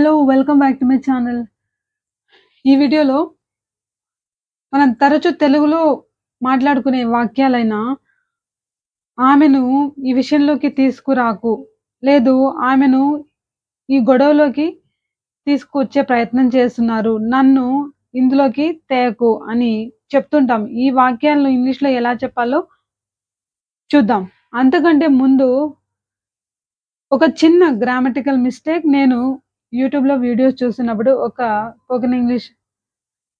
Hello welcome back to my channel. ఈ వీడియోలో మనం తరచూ తెలుగులో మాట్లాడుకునే వాక్యాలైన ఆమెను ఈ విషయంలోకి తీసుకురాకు, లేదు ఆమెను ఈ గొడవలోకి తీసుకొచ్చే ప్రయత్నం చేస్తున్నారు, నన్ను ఇందులోకి తేకు అని చెప్తుంటాం. ఈ వాక్యాలను ఇంగ్లీష్లో ఎలా చెప్పాలో చూద్దాం. అంతకంటే ముందు ఒక చిన్న గ్రామటికల్ మిస్టేక్. నేను యూట్యూబ్లో వీడియోస్ చూసినప్పుడు ఒక స్పోకెన్ ఇంగ్లీష్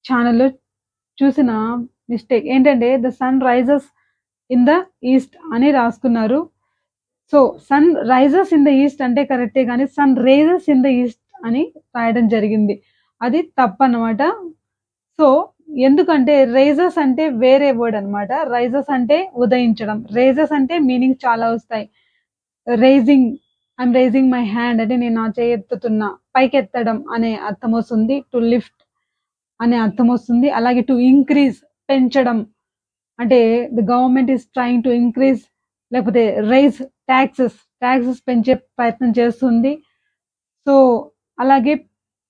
ఛానల్లో చూసిన మిస్టేక్ ఏంటంటే the sun rises in the east అని రాసుకున్నారు. So sun rises in the east అంటే కరెక్టే, కానీ sun rises in the east అని రాయడం జరిగింది. అది తప్పన్నమాట. సో ఎందుకంటే రైజెస్ అంటే వేరే వర్డ్ అనమాట. రైజెస్ అంటే ఉదయించడం, రైజెస్ అంటే మీనింగ్ చాలా వస్తాయి. Rising, I'm rising my hand అంటే నేను నా చేయి ఎత్తుతున్నా, పైకెత్తడం అనే అర్థం వస్తుంది. టు లిఫ్ట్ అనే అర్థం వస్తుంది. అలాగే టు ఇంక్రీజ్, పెంచడం అంటే the government is trying to increase, లేకపోతే రైజ్ ట్యాక్సెస్ పెంచే ప్రయత్నం చేస్తుంది. సో అలాగే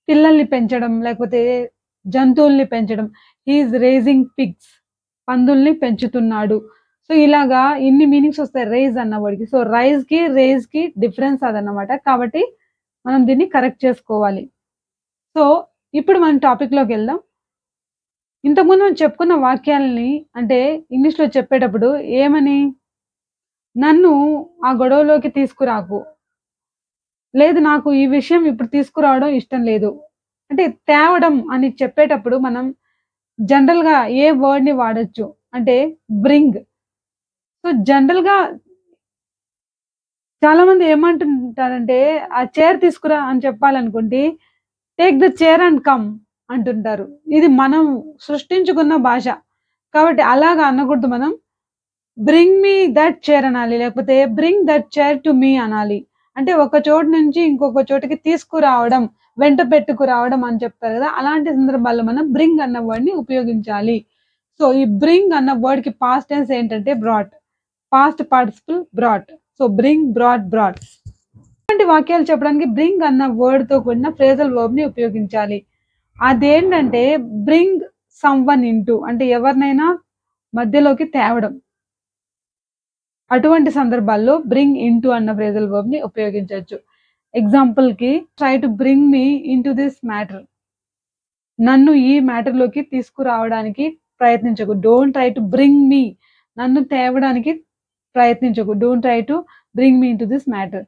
పిల్లల్ని పెంచడం, లేకపోతే జంతువుల్ని పెంచడం, హీఈస్ రేజింగ్ పిగ్స్, పందుల్ని పెంచుతున్నాడు. సో ఇలాగా ఇన్ని మీనింగ్స్ వస్తాయి రైజ్ అన్న వర్డ్కి. సో రైజ్ కి డిఫరెన్స్ అదన్నమాట. కాబట్టి మనం దీన్ని కరెక్ట్ చేసుకోవాలి. సో ఇప్పుడు మన టాపిక్లోకి వెళ్దాం. ఇంతకుముందు మనం చెప్పుకున్న వాక్యాలని అంటే ఇంగ్లీష్లో చెప్పేటప్పుడు ఏమని, నన్ను ఆ గొడవలోకి తీసుకురాకు, లేదు నాకు ఈ విషయం ఇప్పుడు తీసుకురావడం ఇష్టం లేదు అంటే తేవడం అని చెప్పేటప్పుడు మనం జనరల్గా ఏ వర్డ్ని వాడచ్చు అంటే బ్రింగ్. సో జనరల్గా చాలా మంది ఏమంటుంటారంటే ఆ చైర్ తీసుకురా అని చెప్పాలనుకుంటే take the chair and come అంటుంటారు. ఇది మనం సృష్టించుకున్న భాష కాబట్టి అలాగా అనకూడదు. మనం బ్రింగ్ మీ దట్ చైర్ అనాలి, లేకపోతే bring that chair to me అనాలి. అంటే ఒక చోటు నుంచి ఇంకొక చోటుకి తీసుకురావడం, వెంట పెట్టుకురావడం అని చెప్తారు కదా, అలాంటి సందర్భాల్లో మనం బ్రింగ్ అన్న వర్డ్ని ఉపయోగించాలి. సో ఈ బ్రింగ్ అన్న వర్డ్కి పాస్ట్ టెన్స్ ఏంటంటే brought, past participle brought. So bring, brought. ఇలాంటి వాక్యాలు చెప్పడానికి బ్రింగ్ అన్న వర్డ్తో కూడిన ఫ్రేజల్ వర్బ్ని ఉపయోగించాలి. అదేంటంటే బ్రింగ్ సమ్వన్ ఇంటూ, అంటే ఎవరినైనా మధ్యలోకి తేవడం. అటువంటి సందర్భాల్లో బ్రింగ్ ఇంటూ అన్న ఫ్రేజల్ వర్బ్ ని ఉపయోగించవచ్చు. ఎగ్జాంపుల్ కి try to bring me into this matter, నన్ను ఈ మ్యాటర్ లోకి తీసుకురావడానికి ప్రయత్నించకు. Don't try to bring me, నన్ను తేవడానికి ప్రయత్నించకు. Don't try to bring me into this matter.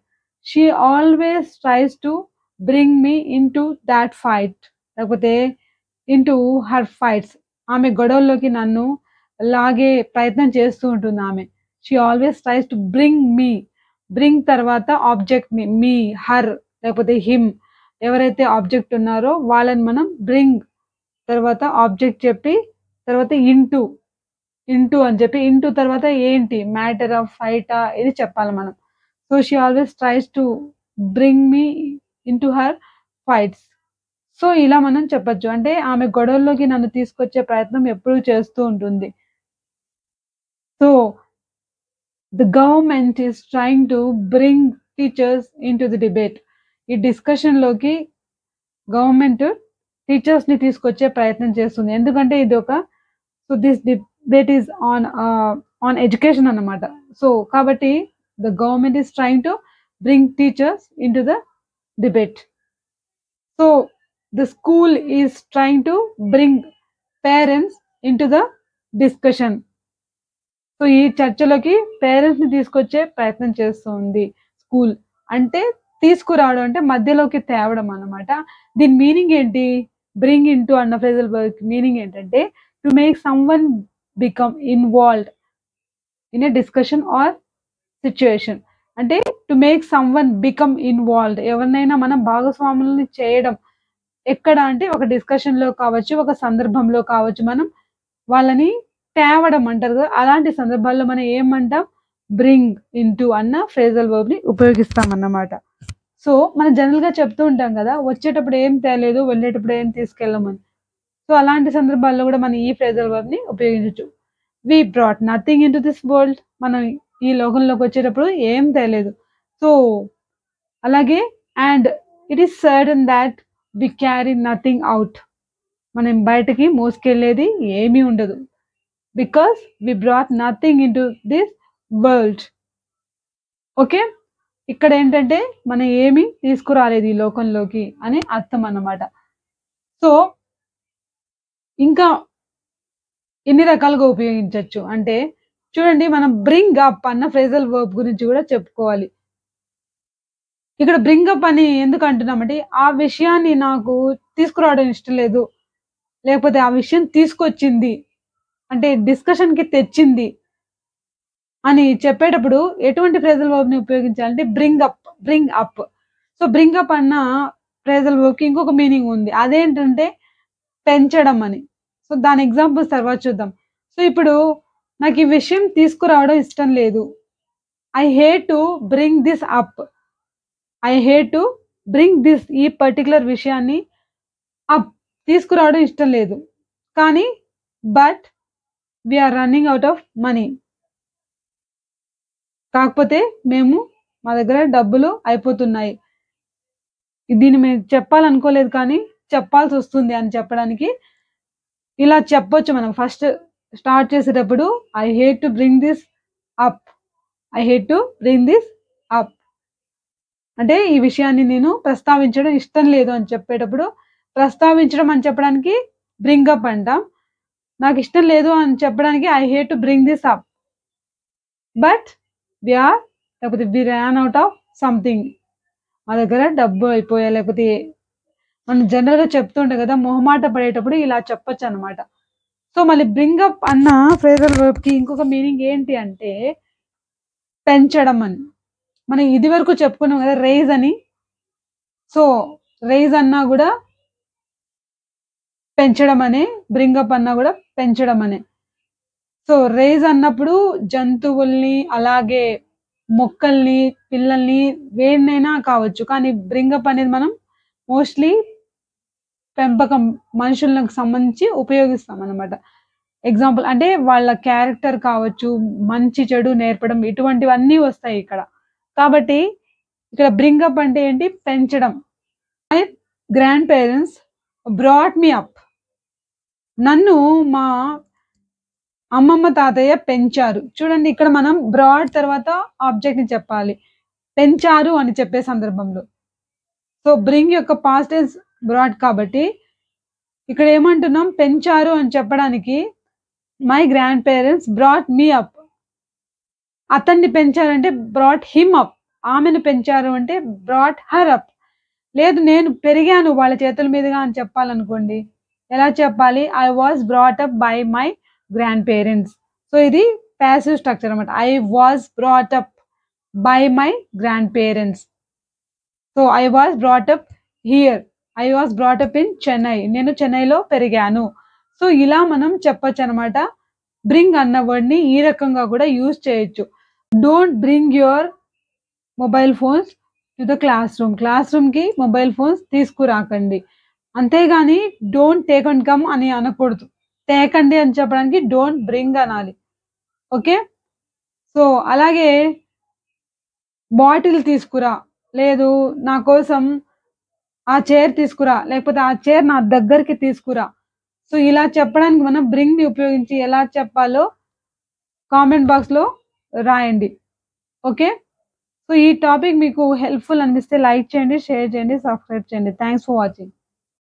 She always tries to bring me into that fight, లేకపోతే ఇంటూ హర్ ఫైట్స్, ఆమె గొడవల్లోకి నన్ను లాగే ప్రయత్నం చేస్తూ ఉంటుంది ఆమె. She always tries to bring me, bring తర్వాత ఆబ్జెక్ట్ ని, మీ, హర్ లేకపోతే హిమ్, ఎవరైతే ఆబ్జెక్ట్ ఉన్నారో వాళ్ళని మనం బ్రింగ్ తర్వాత ఆబ్జెక్ట్ చెప్పి తర్వాత ఇంటూ అని చెప్పి, ఇంటూ తర్వాత ఏంటి, మ్యాటర్ ఆఫ్ ఫైటా, ఇది చెప్పాలి మనం. So she always tries to bring me into her fights. సో ఇలా మనం చెప్పచ్చు, అంటే ఆమె గొడవల్లోకి నన్ను తీసుకొచ్చే ప్రయత్నం ఎప్పుడూ చేస్తూ ఉంటుంది. So the government is trying to bring teachers into the debate. ఈ డిస్కషన్ లోకి గవర్నమెంట్ టీచర్స్ ని తీసుకొచ్చే ప్రయత్నం చేస్తుంది. ఎందుకంటే ఇది ఒక, so this debate is on education అన్నమాట. సో కాబట్టి the government is trying to bring teachers into the debate. So the school is trying to bring parents into the discussion. So ఈ చర్చలోకి పేరెంట్స్ ని తీసుకొచ్చే ప్రయత్నం చేస్తుంది స్కూల్. అంటే తీసుకురావడం అంటే మధ్యలోకి తేవడం అన్నమాట. దీని మీనింగ్ ఏంటి, బ్రింగ్ ఇంటూ అన్న ఫ్రేజల్ వర్బ్ మీనింగ్ ఏంటంటే to make someone become involved in a discussion or situation. అంటే to make someone become involved, ఎవరినైనా మనం భాగస్వాములని చేయడం. ఎక్కడ అంటే ఒక డిస్కషన్ లో కావచ్చు, ఒక సందర్భంలో కావచ్చు, మనం వాళ్ళని తేవడం అంటారు కదా, అలాంటి సందర్భాల్లో మనం ఏమంటాం, బ్రింగ్ ఇంటూ అన్న ఫ్రేజల్ వర్బ్ ని ఉపయోగిస్తాం అన్నమాట. సో మనం జనరల్ గా చెప్తూ ఉంటాం కదా, వచ్చేటప్పుడు ఏం తేలేదు, వెళ్ళేటప్పుడు ఏం తీసుకెళ్ళమని. సో అలాంటి సందర్భాల్లో కూడా మనం ఈ ఫ్రేజల్ వర్బ్ ని ఉపయోగించవచ్చు. We brought nothing into this world, మనం ఈ లోకంలోకి వచ్చేటప్పుడు ఏం తేలేదు. సో అలాగే and it is certain that we carry nothing out. మనం బయటకి మోసుకెళ్ళేది ఏమీ ఉండదు. Because we brought nothing into this world. Okay, ఇక్కడ ఏంటంటే మనం ఏమి తీసుకురాలేదు ఈ లోకంలోకి అని అర్థం అన్నమాట. సో ఇంకా ఎన్ని రకాలుగా ఉపయోగించవచ్చు అంటే చూడండి, మనం బ్రింగ్ అప్ అన్న ఫ్రేజల్ వర్బ్ గురించి కూడా చెప్పుకోవాలి. ఇక్కడ బ్రింగ్ అప్ అని ఎందుకు అంటున్నామంటే ఆ విషయాన్ని నాకు తీసుకురావడం ఇష్టం లేదు, లేకపోతే ఆ విషయం తీసుకొచ్చింది అంటే డిస్కషన్కి తెచ్చింది అని చెప్పేటప్పుడు ఎటువంటి ఫ్రేజల్ వర్బ్ ని ఉపయోగించాలంటే bring up. Bring up. So bring up అన్న ఫ్రేజల్ వర్బ్ కి ఇంకొక మీనింగ్ ఉంది, అదేంటంటే పెంచడం అని. సో దాని ఎగ్జాంపుల్స్ తర్వాత చూద్దాం. సో ఇప్పుడు నాకు ఈ విషయం తీసుకురావడం ఇష్టం లేదు. I hate to bring this up. I hate to bring this, ఈ పర్టికులర్ విషయాన్ని అప్ తీసుకురావడం ఇష్టం లేదు, కానీ but we're running out of money. కాకపోతే మా దగ్గర డబ్బులు అయిపోతున్నాయి, దీన్ని మేము చెప్పాలనుకోలేదు కానీ చెప్పాల్సి వస్తుంది అని చెప్పడానికి ఇలా చెప్పొచ్చు మనం. ఫస్ట్ స్టార్ట్ చేసేటప్పుడు I hate to bring this up. I hate to bring this up అంటే ఈ విషయాన్ని నేను ప్రస్తావించడం ఇష్టం లేదు అని చెప్పేటప్పుడు, ప్రస్తావించడం అని చెప్పడానికి బ్రింగ్ అప్ అంటాం. నాకు ఇష్టం లేదు అని చెప్పడానికి I hate to bring this up. But లేకపోతే వి ర్యాన్ అవుట్ ఆఫ్ సంథింగ్, మా దగ్గర డబ్బు అయిపోయా, లేకపోతే మనం జనరల్గా చెప్తుంటాం కదా, మొహమాట పడేటప్పుడు ఇలా చెప్పొచ్చు అనమాట. సో మళ్ళీ బ్రింగ్ అప్ అన్న ఫ్రేజల్ వర్బ్ కి ఇంకొక మీనింగ్ ఏంటి అంటే పెంచడం అని. మనం ఇది వరకు చెప్పుకున్నాం కదా రైజ్ అని. సో రైజ్ అన్నా కూడా పెంచడం అనే, బ్రింగ్ అప్ అన్నా కూడా పెంచడం అనే. సో రైజ్ అన్నప్పుడు జంతువుల్ని, అలాగే మొక్కల్ని, పిల్లల్ని, వేడినైనా కావచ్చు, కానీ బ్రింగప్ అనేది మనం మోస్ట్లీ పెంపకం మనుషులకు సంబంధించి ఉపయోగిస్తాం అనమాట. ఎగ్జాంపుల్ అంటే వాళ్ళ క్యారెక్టర్ కావచ్చు, మంచి చెడు నేర్పడం, ఇటువంటివన్నీ వస్తాయి ఇక్కడ. కాబట్టి ఇక్కడ బ్రింగప్ అంటే ఏంటి, పెంచడం. My grand parents brought me up. నన్ను మా అమ్మమ్మ తాతయ్య పెంచారు. చూడండి, ఇక్కడ మనం బ్రాడ్ తర్వాత ఆబ్జెక్ట్ ని చెప్పాలి పెంచారు అని చెప్పే సందర్భంలో. సో బ్రింగ్ యొక్క పాస్ట్ టెన్స్ బ్రాడ్ కాబట్టి ఇక్కడ ఏమంటున్నాం, పెంచారు అని చెప్పడానికి my grand parents brought me up. అతన్ని పెంచారంటే బ్రాట్ హిమ్ అప్. ఆమెను పెంచారు అంటే బ్రాట్ హర్ అప్. లేదు నేను పెరిగాను వాళ్ళ చేతుల మీదుగా అని చెప్పాలనుకోండి, ఎలా చెప్పాలి, I was brought up by my grand parents. So ఇది ప్యాసివ్ స్ట్రక్చర్ అనమాట. I was brought up by my grand parents. So I was brought up here. I was brought up in Chennai. నేను చెన్నైలో పెరిగాను. సో ఇలా మనం చెప్పొచ్చు అనమాట. Bring అన్న వర్డ్ ని ఈ రకంగా కూడా యూజ్ చేయొచ్చు. Don't bring your mobile phones to the class room. Class room కి మొబైల్ ఫోన్స్ తీసుకురాకండి. అంతేగాని డోంట్ టేక్ అండ్ కమ్ అని అనకూడదు. తేకండి అని చెప్పడానికి డోంట్ బ్రింగ్ అనాలి. ఓకే, సో అలాగే బాటిల్ తీసుకురా, లేదు నా కోసం ఆ చైర్ తీసుకురా, లేకపోతే ఆ చైర్ నా దగ్గరికి తీసుకురా. సో ఇలా చెప్పడానికి మనం బ్రింగ్ ని ఉపయోగించి ఎలా చెప్పాలో కామెంట్ బాక్స్ లో రాయండి. ఓకే, సో ఈ టాపిక్ మీకు హెల్ప్ఫుల్ అనిపిస్తే లైక్ చేయండి, షేర్ చేయండి, సబ్స్క్రైబ్ చేయండి. Thanks for watching.